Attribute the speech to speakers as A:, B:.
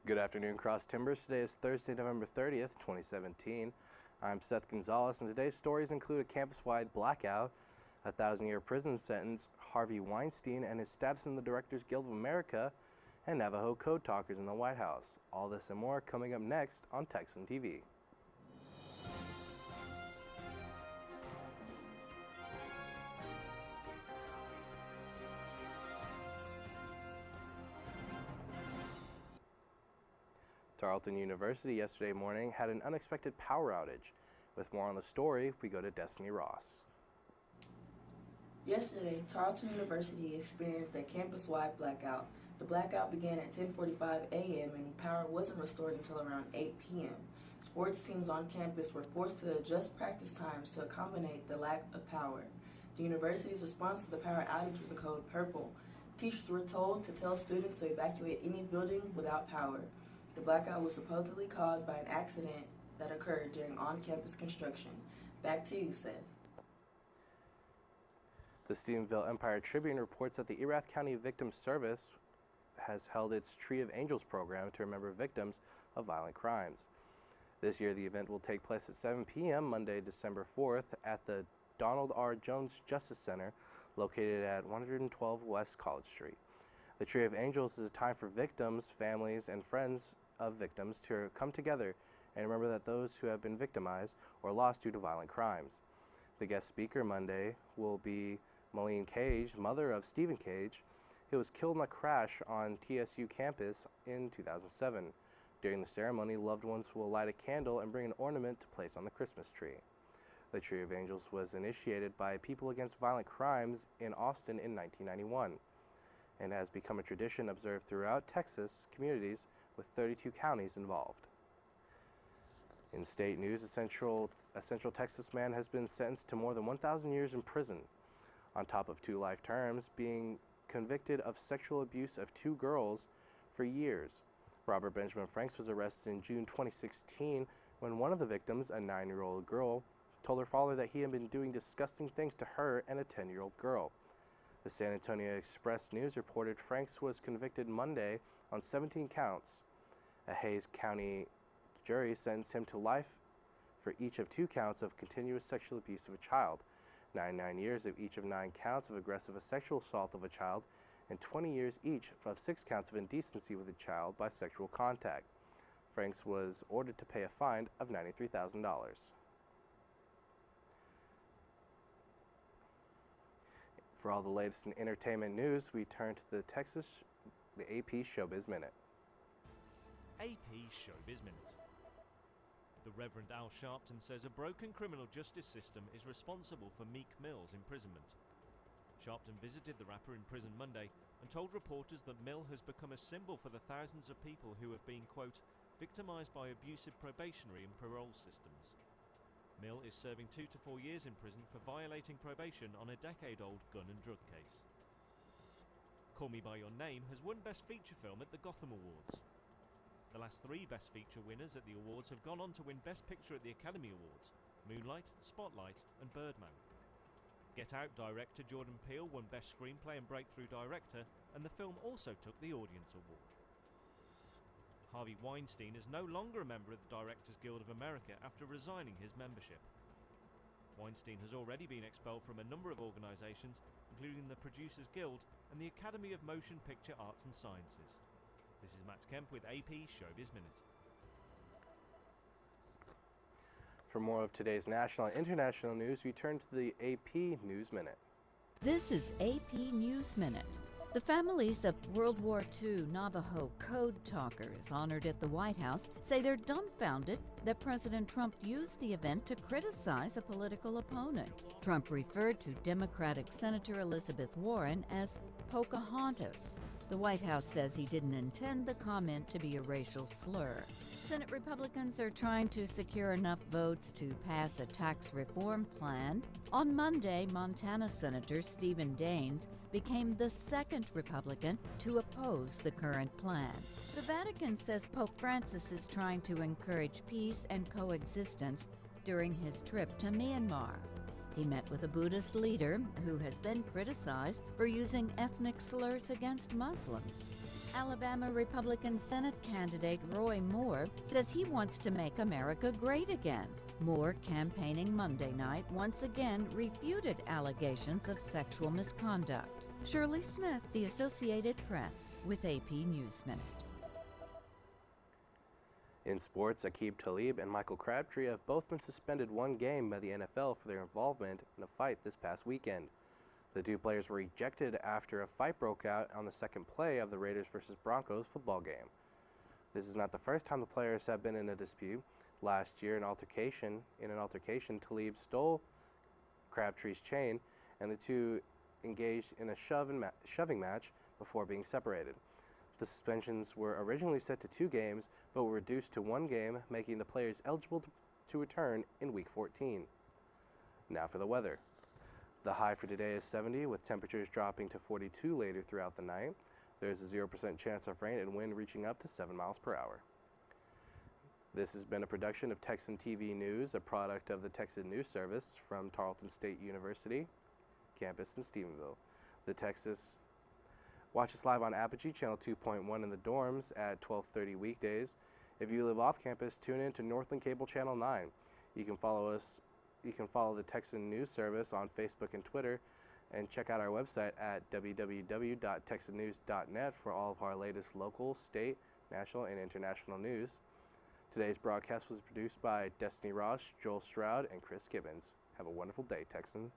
A: Good afternoon, Cross Timbers. Today is Thursday, November 30th, 2017. I'm Seth Gonzalez, and today's stories include a campus-wide blackout, a 1,000-year prison sentence, Harvey Weinstein and his status in the Directors Guild of America, and Navajo code talkers in the White House. All this and more coming up next on Texan TV. Tarleton University yesterday morning had an unexpected power outage. With more on the story, we go to Destiny Ross.
B: Yesterday, Tarleton University experienced a campus-wide blackout. The blackout began at 10:45 a.m. and power wasn't restored until around 8 p.m. Sports teams on campus were forced to adjust practice times to accommodate the lack of power. The university's response to the power outage was the code purple. Teachers were told to tell students to evacuate any building without power. The blackout was supposedly caused by an accident that occurred during on-campus construction. Back to you, Seth.
A: The Stephenville Empire Tribune reports that the Erath County Victim Service has held its Tree of Angels program to remember victims of violent crimes. This year, the event will take place at 7 p.m. Monday, December 4th at the Donald R. Jones Justice Center, located at 112 West College Street. The Tree of Angels is a time for victims, families, and friends of victims to come together and remember that those who have been victimized or lost due to violent crimes. The guest speaker Monday will be Malene Cage, mother of Stephen Cage, who was killed in a crash on TSU campus in 2007. During the ceremony, loved ones will light a candle and bring an ornament to place on the Christmas tree. The Tree of Angels was initiated by People Against Violent Crimes in Austin in 1991 and has become a tradition observed throughout Texas communities with 32 counties involved. In state news, a Central Texas man has been sentenced to more than 1,000 years in prison, on top of 2 life terms, being convicted of sexual abuse of 2 girls for years. Robert Benjamin Franks was arrested in June 2016 when one of the victims, a 9-year-old girl, told her father that he had been doing disgusting things to her and a 10-year-old girl. The San Antonio Express-News reported Franks was convicted Monday on 17 counts. A Hays County jury sentenced him to life for each of 2 counts of continuous sexual abuse of a child, 9 years of each of 9 counts of aggressive sexual assault of a child, and 20 years each of 6 counts of indecency with a child by sexual contact. Franks was ordered to pay a fine of $93,000. For all the latest in entertainment news, we turn to the AP Showbiz Minute.
C: AP Showbiz Minute. The Reverend Al Sharpton says a broken criminal justice system is responsible for Meek Mill's imprisonment. Sharpton visited the rapper in prison Monday and told reporters that Mill has become a symbol for the thousands of people who have been, quote, victimized by abusive probationary and parole systems. Mill is serving 2 to 4 years in prison for violating probation on a decade-old gun and drug case. Call Me By Your Name has won Best Feature Film at the Gotham Awards. The last 3 Best Feature winners at the awards have gone on to win Best Picture at the Academy Awards: Moonlight, Spotlight and Birdman. Get Out director Jordan Peele won Best Screenplay and Breakthrough Director, and the film also took the Audience Award. Harvey Weinstein is no longer a member of the Directors Guild of America after resigning his membership. Weinstein has already been expelled from a number of organizations, including the Producers Guild and the Academy of Motion Picture Arts and Sciences. This is Matt Kemp with AP Showbiz Minute.
A: For more of today's national and international news, we turn to the AP News Minute.
D: This is AP News Minute. The families of World War II Navajo code talkers honored at the White House say they're dumbfounded that President Trump used the event to criticize a political opponent. Trump referred to Democratic Senator Elizabeth Warren as Pocahontas. The White House says he didn't intend the comment to be a racial slur. Senate Republicans are trying to secure enough votes to pass a tax reform plan. On Monday, Montana Senator Stephen Daines became the 2nd Republican to oppose the current plan. The Vatican says Pope Francis is trying to encourage peace and coexistence during his trip to Myanmar. He met with a Buddhist leader who has been criticized for using ethnic slurs against Muslims. Alabama Republican Senate candidate Roy Moore says he wants to make America great again. Moore, campaigning Monday night, once again refuted allegations of sexual misconduct. Shirley Smith, The Associated Press, with AP News Minute.
A: In sports, Aqib Talib and Michael Crabtree have both been suspended one game by the NFL for their involvement in a fight this past weekend. The two players were ejected after a fight broke out on the second play of the Raiders vs. Broncos football game. This is not the first time the players have been in a dispute. Last year, in an altercation, Talib stole Crabtree's chain, and the two engaged in a shoving match before being separated. The suspensions were originally set to 2 games, but were reduced to 1 game, making the players eligible to return in Week 14. Now for the weather. The high for today is 70, with temperatures dropping to 42 later throughout the night. There's a 0% chance of rain and wind reaching up to 7 miles per hour. This has been a production of Texan TV News, a product of the Texan News Service from Tarleton State University, campus in Stephenville. Watch us live on Apogee, channel 2.1 in the dorms at 12:30 weekdays. If you live off campus, tune in to Northland Cable Channel 9. You can follow the Texan News Service on Facebook and Twitter, and check out our website at www.texannews.net for all of our latest local, state, national, and international news. Today's broadcast was produced by Destiny Ross, Joel Stroud, and Chris Gibbons. Have a wonderful day, Texan.